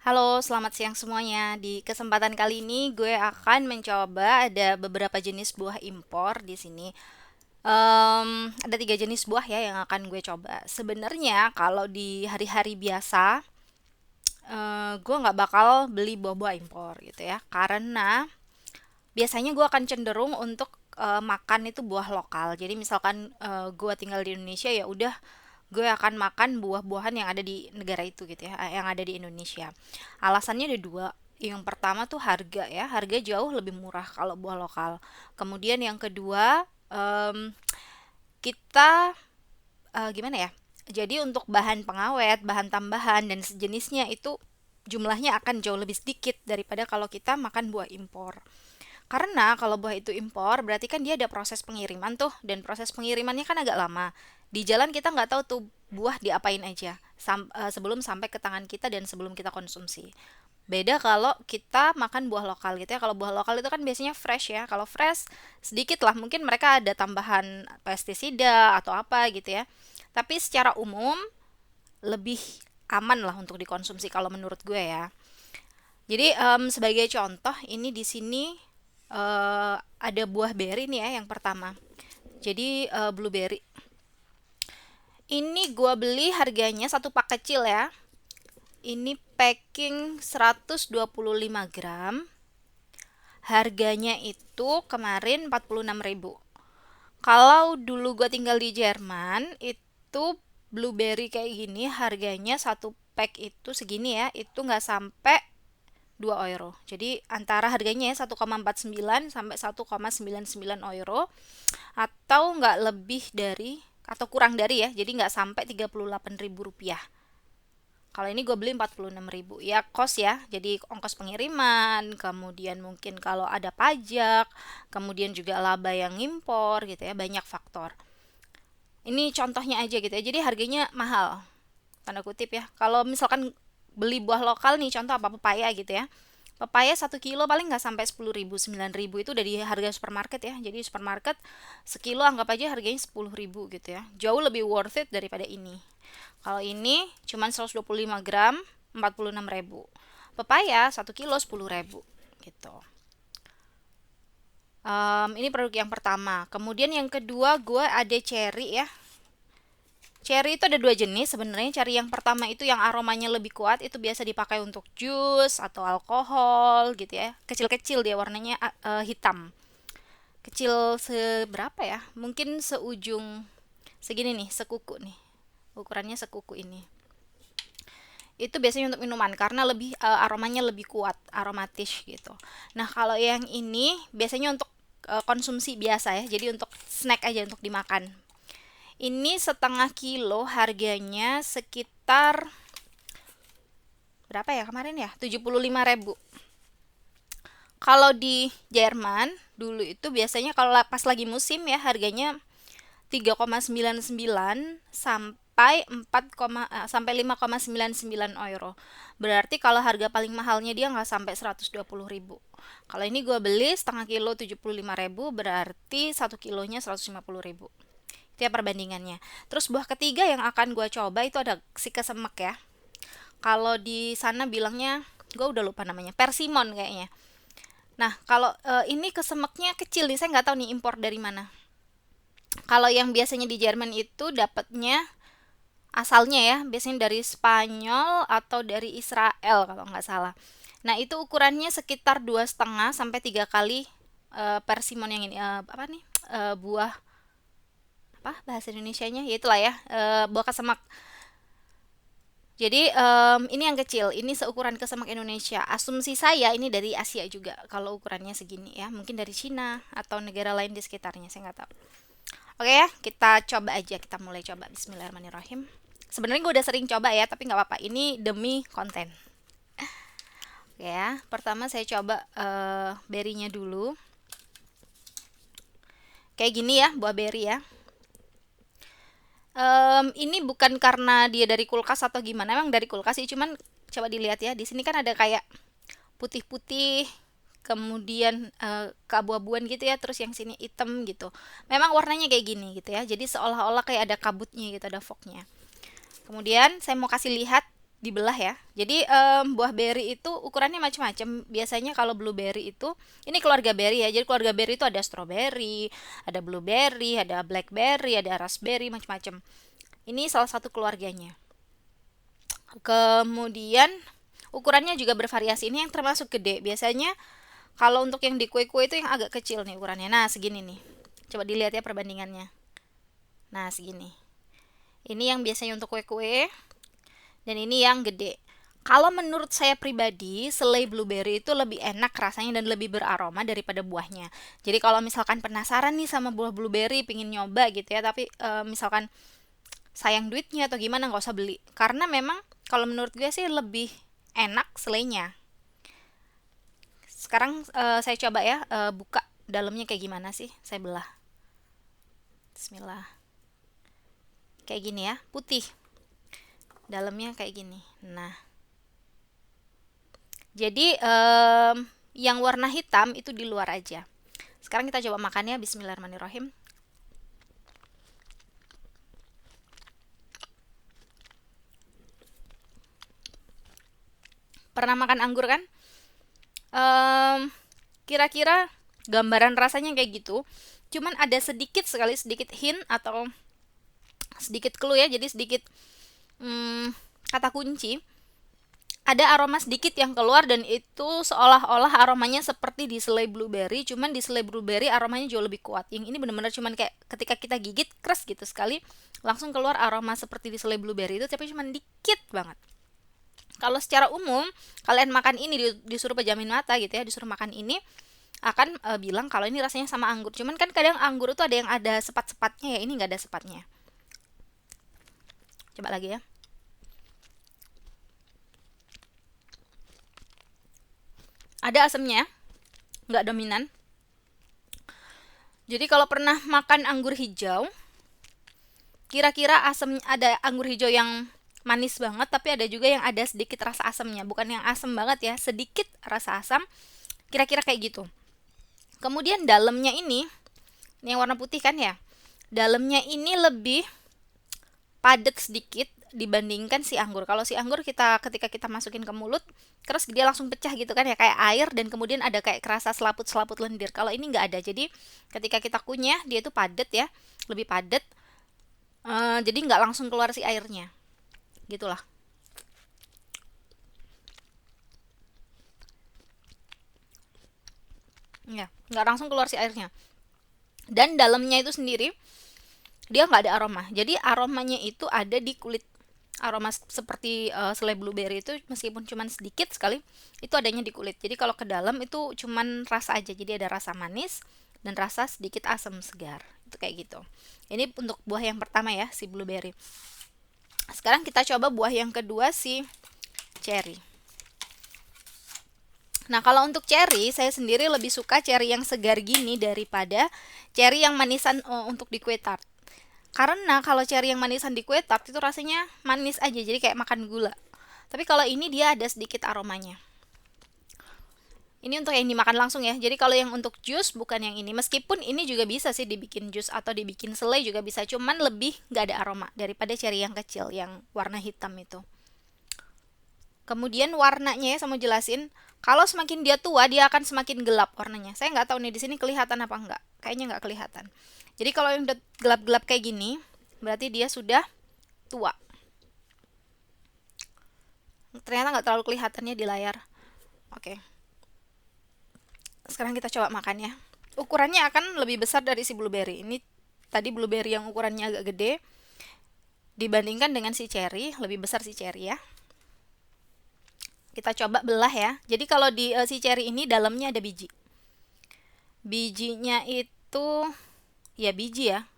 Halo, selamat siang semuanya. Di kesempatan kali ini gue akan mencoba ada beberapa jenis buah impor di sini. Ada 3 jenis buah ya yang akan gue coba. Sebenarnya kalau di hari-hari biasa, gue nggak bakal beli buah-buah impor gitu ya, karena biasanya gue akan cenderung untuk makan itu buah lokal. Jadi misalkan gue tinggal di Indonesia, ya udah gue akan makan buah-buahan yang ada di negara itu gitu ya, yang ada di Indonesia. Alasannya ada dua. Yang pertama tuh harga ya, harga jauh lebih murah kalau buah lokal. Kemudian yang kedua, kita gimana ya? Jadi untuk bahan pengawet, bahan tambahan dan sejenisnya itu jumlahnya akan jauh lebih sedikit daripada kalau kita makan buah impor. Karena kalau buah itu impor, berarti kan dia ada proses pengiriman tuh, dan proses pengirimannya kan agak lama. Di jalan kita nggak tahu tuh buah diapain aja sebelum sampai ke tangan kita dan sebelum kita konsumsi. Beda kalau kita makan buah lokal gitu ya. Kalau buah lokal itu kan biasanya fresh ya. Kalau fresh sedikit lah, mungkin mereka ada tambahan pestisida atau apa gitu ya. Tapi secara umum lebih aman lah untuk dikonsumsi kalau menurut gue ya. Jadi sebagai contoh ini di sini ada buah berry nih ya yang pertama. Jadi blueberry. Ini gua beli harganya satu pak kecil ya. Ini packing 125 gram. Harganya itu kemarin 46.000. Kalau dulu gua tinggal di Jerman, itu blueberry kayak gini harganya satu pack itu segini ya, itu nggak sampai 2 euro. Jadi antara harganya ya 1,49 sampai 1,99 euro, atau nggak lebih dari atau kurang dari ya. Jadi nggak sampai 38.000 rupiah. Kalau ini gue beli 46.000 ya, kos ya. Jadi ongkos pengiriman, kemudian mungkin kalau ada pajak, kemudian juga laba yang impor gitu ya, banyak faktor. Ini contohnya aja gitu ya. Jadi harganya mahal, tanda kutip ya. Kalau misalkan beli buah lokal nih, contoh apa, pepaya gitu ya. Pepaya 1 kilo paling nggak sampai 10.000, 9.000 itu udah di harga supermarket ya. Jadi supermarket sekilo anggap aja harganya 10.000 gitu ya. Jauh lebih worth it daripada ini. Kalau ini cuman 125 gram 46.000. Pepaya 1 kilo 10.000 gitu. Ini produk yang pertama. Kemudian yang kedua gue ada cherry ya. Cherry itu ada 2 jenis sebenarnya. Cherry yang pertama itu yang aromanya lebih kuat, itu biasa dipakai untuk jus atau alkohol gitu ya. Kecil-kecil dia warnanya hitam. Kecil seberapa ya? Mungkin seujung segini nih, sekuku nih. Ukurannya sekuku ini. Itu biasanya untuk minuman karena lebih aromanya lebih kuat, aromatis gitu. Nah, kalau yang ini biasanya untuk konsumsi biasa ya. Jadi untuk snack aja untuk dimakan. Ini setengah kilo harganya sekitar berapa ya kemarin ya? 75.000. Kalau di Jerman dulu itu biasanya kalau pas lagi musim ya harganya 3,99 sampai 5,99 euro. Berarti kalau harga paling mahalnya dia nggak sampai 120.000. Kalau ini gue beli setengah kilo 75.000, berarti 1 kilonya 150.000. Itu ya perbandingannya. Terus buah ketiga yang akan gue coba itu ada si kesemek ya. Kalau di sana bilangnya, gue udah lupa namanya, persimon kayaknya. Nah, kalau ini kesemeknya kecil nih, saya nggak tahu nih impor dari mana. Kalau yang biasanya di Jerman itu dapatnya asalnya ya, biasanya dari Spanyol atau dari Israel kalau nggak salah. Nah, itu ukurannya sekitar 2,5 sampai 3 kali persimon yang ini. Apa nih? Buah apa bahasa Indonesianya? Ya itulah ya, buah kesemak. Jadi ini yang kecil, ini seukuran kesemak Indonesia. Asumsi saya ini dari Asia juga kalau ukurannya segini ya. Mungkin dari Cina atau negara lain di sekitarnya, saya nggak tahu. Oke ya, kita coba aja, kita mulai coba. Bismillahirrahmanirrahim. Sebenarnya gue udah sering coba ya, tapi nggak apa-apa. Ini demi konten. Oke ya, pertama saya coba berry-nya dulu. Kayak gini ya, buah berry ya. Ini bukan karena dia dari kulkas atau gimana, emang dari kulkas sih, cuman coba dilihat ya. Di sini kan ada kayak putih-putih, kemudian keabu-abuan gitu ya, terus yang sini hitam gitu. Memang warnanya kayak gini gitu ya. Jadi seolah-olah kayak ada kabutnya gitu, ada fognya. Kemudian saya mau kasih lihat dibelah ya. Jadi buah beri itu ukurannya macam-macam. Biasanya kalau blueberry itu, ini keluarga berry ya. Jadi keluarga berry itu ada strawberry, ada blueberry, ada blackberry, ada raspberry, macam-macam. Ini salah satu keluarganya. Kemudian ukurannya juga bervariasi. Ini yang termasuk gede. Biasanya kalau untuk yang di kue-kue itu yang agak kecil nih ukurannya. Nah, segini nih. Coba dilihat ya perbandingannya. Nah, segini. Ini yang biasanya untuk kue-kue dan ini yang gede. Kalau menurut saya pribadi, selai blueberry itu lebih enak rasanya dan lebih beraroma daripada buahnya. Jadi kalau misalkan penasaran nih sama buah blueberry, pingin nyoba gitu ya, tapi misalkan sayang duitnya atau gimana, nggak usah beli. Karena memang kalau menurut gue sih lebih enak selainya. Sekarang saya coba ya buka dalamnya kayak gimana sih. Saya belah. Bismillah. Kayak gini ya, putih. Dalamnya kayak gini. Nah, jadi yang warna hitam itu di luar aja. Sekarang kita coba makannya. Bismillahirrahmanirrahim. Pernah makan anggur kan? Kira-kira gambaran rasanya kayak gitu. Cuman ada sedikit sekali, sedikit hint atau sedikit clue ya. Jadi sedikit kata kunci. Ada aroma sedikit yang keluar dan itu seolah-olah aromanya seperti di selai blueberry, cuman di selai blueberry aromanya jauh lebih kuat. Yang ini benar-benar cuman kayak ketika kita gigit keras gitu sekali, langsung keluar aroma seperti di selai blueberry itu, tapi cuman dikit banget. Kalau secara umum kalian makan ini disuruh pejamin mata gitu ya, disuruh makan ini akan bilang kalau ini rasanya sama anggur. Cuman kan kadang anggur itu ada yang ada sepat-sepatnya ya, ini nggak ada sepatnya. Coba lagi ya. Ada asamnya, nggak dominan. Jadi kalau pernah makan anggur hijau, kira-kira asam, ada anggur hijau yang manis banget, tapi ada juga yang ada sedikit rasa asamnya. Bukan yang asam banget ya, sedikit rasa asam. Kira-kira kayak gitu. Kemudian dalamnya ini yang warna putih kan ya. Dalamnya ini lebih padat sedikit dibandingkan si anggur. Kalau si anggur ketika kita masukin ke mulut, terus dia langsung pecah gitu kan ya, kayak air, dan kemudian ada kayak kerasa selaput-selaput lendir. Kalau ini nggak ada. Jadi ketika kita kunyah dia itu padat ya, lebih padat. Jadi nggak langsung keluar si airnya. Gitulah. Ya, nggak langsung keluar si airnya. Dan dalamnya itu sendiri dia nggak ada aroma. Jadi aromanya itu ada di kulit. Aroma seperti selai blueberry itu meskipun cuman sedikit sekali, itu adanya di kulit. Jadi kalau ke dalam itu cuman rasa aja. Jadi ada rasa manis dan rasa sedikit asam segar. Itu kayak gitu. Ini untuk buah yang pertama ya, si blueberry. Sekarang kita coba buah yang kedua, si cherry. Nah, kalau untuk cherry, saya sendiri lebih suka cherry yang segar gini daripada cherry yang manisan untuk di kue tart. Karena kalau cherry yang manisan di kue tart itu rasanya manis aja, jadi kayak makan gula. Tapi kalau ini dia ada sedikit aromanya. Ini untuk yang dimakan langsung ya. Jadi kalau yang untuk jus bukan yang ini. Meskipun ini juga bisa sih dibikin jus atau dibikin selai juga bisa. Cuman lebih nggak ada aroma daripada cherry yang kecil yang warna hitam itu. Kemudian warnanya ya, saya mau jelasin. Kalau semakin dia tua, dia akan semakin gelap warnanya. Saya nggak tahu nih di sini kelihatan apa enggak. Kayaknya nggak kelihatan. Jadi kalau yang udah gelap-gelap kayak gini, berarti dia sudah tua. Ternyata nggak terlalu kelihatannya di layar. Oke. Sekarang kita coba makan ya. Ukurannya akan lebih besar dari si blueberry. Ini tadi blueberry yang ukurannya agak gede. Dibandingkan dengan si cherry, lebih besar si cherry ya. Kita coba belah ya. Jadi kalau di si cherry ini dalamnya ada biji. Bijinya itu ya biji ya.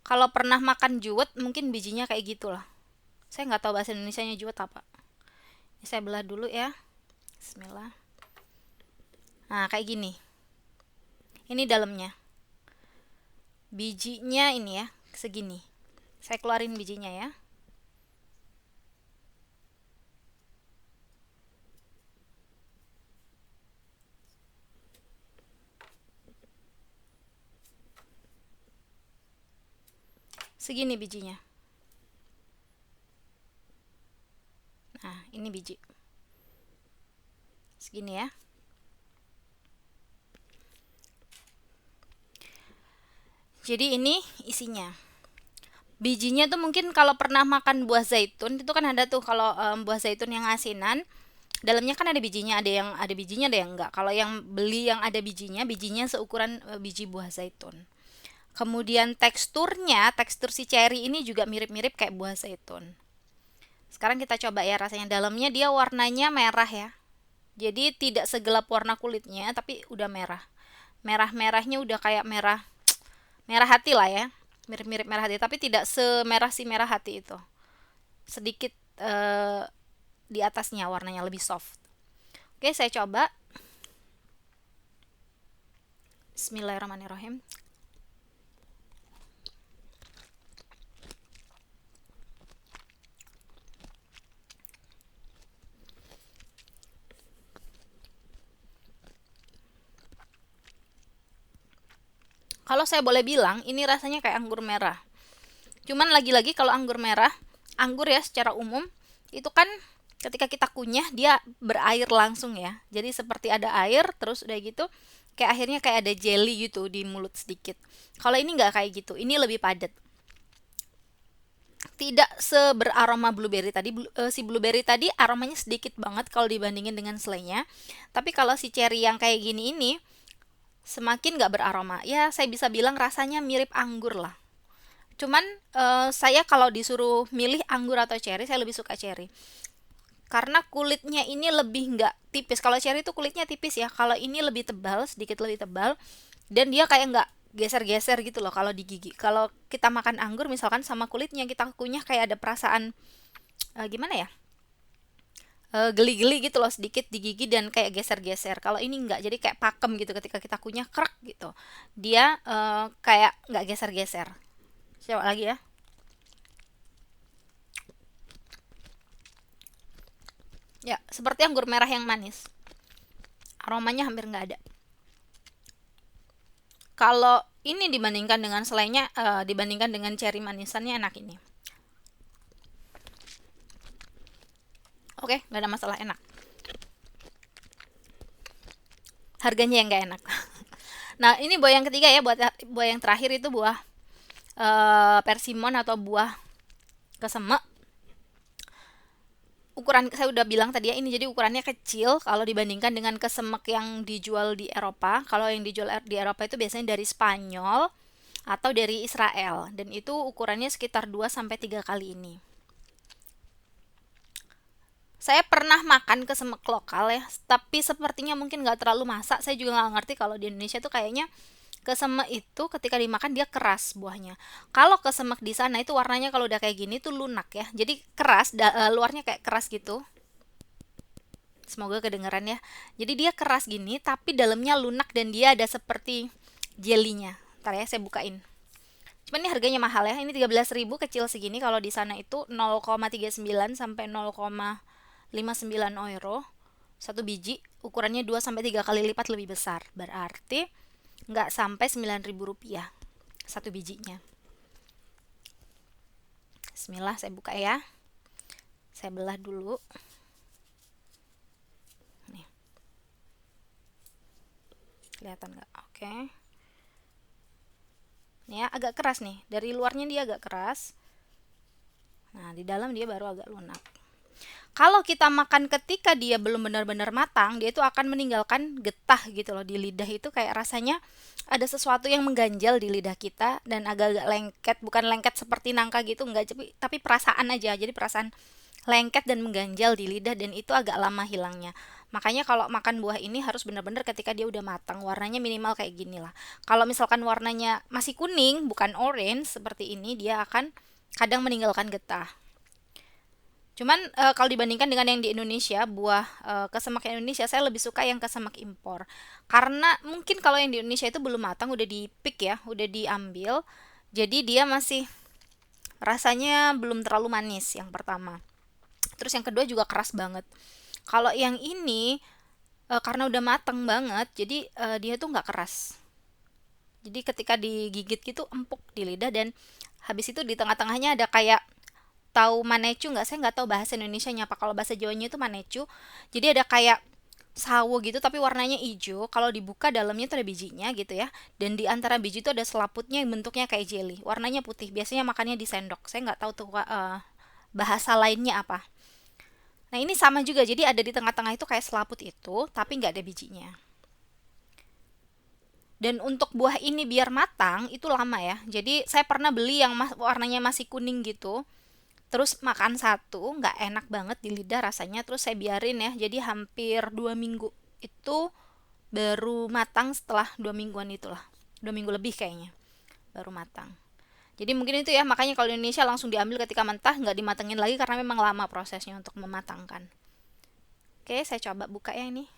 Kalau pernah makan juwet mungkin bijinya kayak gitulah. Saya nggak tahu bahasa Indonesianya juwet apa. Ini saya belah dulu ya. Bismillah. Nah, kayak gini. Ini dalamnya. Bijinya ini ya, segini. Saya keluarin bijinya ya. Segini bijinya. Nah, Ini biji segini ya. Jadi ini isinya. Bijinya tuh mungkin kalau pernah makan buah zaitun itu kan ada tuh, kalau buah zaitun yang asinan dalamnya kan ada bijinya, ada yang ada bijinya, ada yang enggak. Kalau yang beli yang ada bijinya, bijinya seukuran biji buah zaitun. Kemudian tekstur si cherry ini juga mirip-mirip kayak buah zaitun. Sekarang kita coba ya rasanya. Dalamnya dia warnanya merah ya. Jadi tidak segelap warna kulitnya, tapi udah merah. Merah-merahnya udah kayak merah merah hati lah ya. Mirip-mirip merah hati, tapi tidak semerah si merah hati itu. Sedikit di atasnya warnanya lebih soft. Oke, saya coba. Bismillahirrahmanirrahim. Kalau saya boleh bilang, ini rasanya kayak anggur merah. Cuman lagi-lagi kalau anggur merah, anggur ya secara umum, itu kan ketika kita kunyah dia berair langsung ya. Jadi seperti ada air, terus udah gitu, kayak akhirnya kayak ada jelly gitu di mulut sedikit. Kalau ini nggak kayak gitu, ini lebih padat. Tidak seberaroma blueberry tadi. Si blueberry tadi aromanya sedikit banget kalau dibandingin dengan selainya. Tapi kalau si cherry yang kayak gini ini, semakin nggak beraroma. Ya, saya bisa bilang rasanya mirip anggur lah. Cuman saya kalau disuruh milih anggur atau cherry, saya lebih suka cherry. Karena kulitnya ini lebih nggak tipis. Kalau cherry itu kulitnya tipis ya. Kalau ini lebih tebal, sedikit lebih tebal. Dan dia kayak nggak geser-geser gitu loh kalau di gigi. Kalau kita makan anggur misalkan sama kulitnya kita kunyah kayak ada perasaan gimana ya? Geli-geli gitu loh sedikit di gigi dan kayak geser-geser. Kalau ini enggak, jadi kayak pakem gitu ketika kita kunyah krek gitu. Dia kayak nggak geser-geser. Coba lagi ya. Ya, seperti anggur merah yang manis. Aromanya hampir nggak ada. Kalau ini dibandingkan dengan selainya, dibandingkan dengan cherry manisannya enak ini. Oke, nggak ada masalah, enak. Harganya yang nggak enak. Nah, ini buah yang ketiga ya, buah yang terakhir itu buah persimmon atau buah kesemek. Ukuran saya udah bilang tadi ya, ini jadi ukurannya kecil kalau dibandingkan dengan kesemek yang dijual di Eropa. Kalau yang dijual di Eropa itu biasanya dari Spanyol atau dari Israel, dan itu ukurannya sekitar 2 sampai 3 kali ini. Saya pernah makan kesemek lokal ya, tapi sepertinya mungkin nggak terlalu masak. Saya juga nggak ngerti kalau di Indonesia tuh kayaknya kesemek itu ketika dimakan dia keras buahnya. Kalau kesemek di sana itu warnanya kalau udah kayak gini tuh lunak ya. Jadi keras, luarnya kayak keras gitu. Semoga kedengeran ya. Jadi dia keras gini, tapi dalamnya lunak dan dia ada seperti jelinya. Ntar ya, saya bukain. Cuman ini harganya mahal ya. Ini 13.000 kecil segini. Kalau di sana itu 0,39 sampai 0,59 euro. Satu biji, ukurannya 2 sampai 3 kali lipat lebih besar. Berarti nggak sampai 9.000 rupiah satu bijinya. Bismillah, saya buka ya. Saya belah dulu. Nih. Kelihatan nggak? Oke. Nih ya, agak keras nih. Dari luarnya dia agak keras. Nah, di dalam dia baru agak lunak. Kalau kita makan ketika dia belum benar-benar matang, dia itu akan meninggalkan getah gitu loh di lidah. Itu kayak rasanya ada sesuatu yang mengganjal di lidah kita dan agak-agak lengket, bukan lengket seperti nangka gitu, enggak, tapi perasaan aja. Jadi perasaan lengket dan mengganjal di lidah, dan itu agak lama hilangnya. Makanya kalau makan buah ini harus benar-benar ketika dia udah matang, warnanya minimal kayak gini lah. Kalau misalkan warnanya masih kuning, bukan orange seperti ini, dia akan kadang meninggalkan getah. Cuman kalau dibandingkan dengan yang di Indonesia, buah kesemak Indonesia, saya lebih suka yang kesemak impor. Karena mungkin kalau yang di Indonesia itu belum matang, udah di pick ya, udah diambil. Jadi dia masih rasanya belum terlalu manis yang pertama. Terus yang kedua juga keras banget. Kalau yang ini karena udah matang banget, jadi dia tuh nggak keras. Jadi ketika digigit gitu empuk di lidah, dan habis itu di tengah-tengahnya ada kayak tahu manecu nggak? Saya nggak tahu bahasa Indonesianya apa. Kalau bahasa Jawanya itu manecu. Jadi ada kayak sawo gitu tapi warnanya hijau. Kalau dibuka dalamnya itu ada bijinya gitu ya. Dan di antara biji itu ada selaputnya yang bentuknya kayak jelly. Warnanya putih. Biasanya makannya di sendok. Saya nggak tahu tuh bahasa lainnya apa. Nah ini sama juga. Jadi ada di tengah-tengah itu kayak selaput itu tapi nggak ada bijinya. Dan untuk buah ini biar matang itu lama ya. Jadi saya pernah beli yang warnanya masih kuning gitu. Terus makan satu, nggak enak banget di lidah rasanya. Terus saya biarin ya. Jadi hampir 2 minggu itu baru matang setelah 2 mingguan itulah. 2 minggu lebih kayaknya baru matang. Jadi mungkin itu ya makanya kalau di Indonesia langsung diambil ketika mentah, nggak dimatengin lagi karena memang lama prosesnya untuk mematangkan. Oke, saya coba buka ya ini.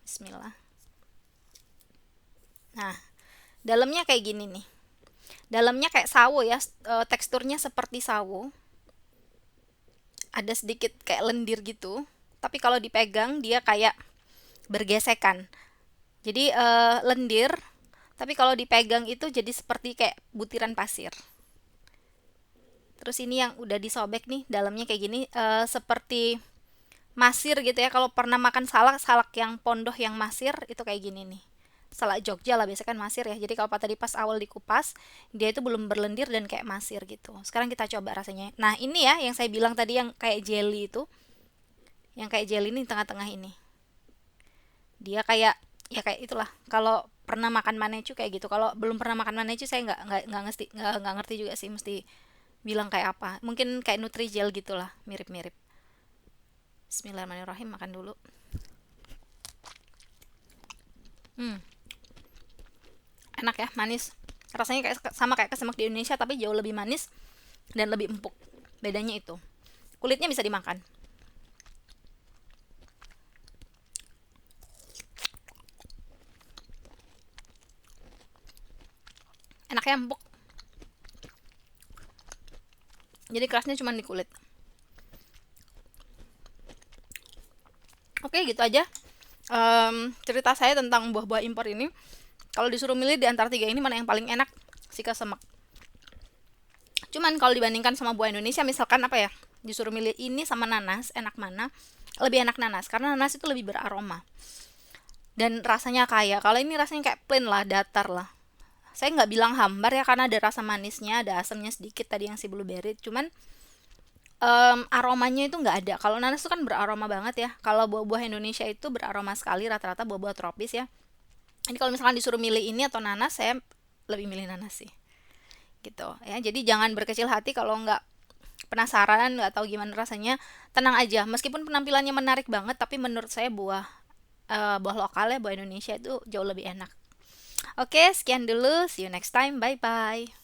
Bismillah. Nah, dalamnya kayak gini nih. Dalamnya kayak sawo ya, teksturnya seperti sawo. Ada sedikit kayak lendir gitu. Tapi kalau dipegang dia kayak bergesekan. Jadi lendir, tapi kalau dipegang itu jadi seperti kayak butiran pasir. Terus ini yang udah disobek nih, dalamnya kayak gini, seperti masir gitu ya. Kalau pernah makan salak, salak yang pondoh yang masir itu kayak gini nih. Salak Jogja lah biasanya kan masir ya. Jadi kalau tadi pas awal dikupas, dia itu belum berlendir dan kayak masir gitu. Sekarang kita coba rasanya. Nah, ini ya yang saya bilang tadi yang kayak jelly itu. Yang kayak jelly ini tengah-tengah ini. Dia kayak ya kayak itulah. Kalau pernah makan manecu kayak gitu. Kalau belum pernah makan manecu saya nggak ngerti juga sih mesti bilang kayak apa. Mungkin kayak Nutrijel gitulah, mirip-mirip. Bismillahirrahmanirrahim, makan dulu. Hmm, enak ya, manis. Rasanya kayak sama kayak kesemak di Indonesia tapi jauh lebih manis dan lebih empuk. Bedanya itu. Kulitnya bisa dimakan. Enaknya empuk. Jadi kerasnya cuma di kulit. Oke, gitu aja. Cerita saya tentang buah-buah impor ini. Kalau disuruh milih di antara tiga ini mana yang paling enak, si kesemek. Cuman kalau dibandingkan sama buah Indonesia, misalkan apa ya, disuruh milih ini sama nanas, enak mana? Lebih enak nanas, karena nanas itu lebih beraroma. Dan rasanya kaya. Kalau ini rasanya kayak plain lah, datar lah. Saya nggak bilang hambar ya, karena ada rasa manisnya, ada asamnya sedikit tadi yang si blueberry. Cuman aromanya itu nggak ada. Kalau nanas itu kan beraroma banget ya. Kalau buah-buah Indonesia itu beraroma sekali, rata-rata buah-buah tropis ya. Ini kalau misalkan disuruh milih ini atau nanas, saya lebih milih nanas sih. Gitu ya. Jadi jangan berkecil hati kalau nggak penasaran, nggak tahu gimana rasanya. Tenang aja. Meskipun penampilannya menarik banget, tapi menurut saya buah lokal ya, buah Indonesia itu jauh lebih enak. Oke, sekian dulu. See you next time. Bye bye.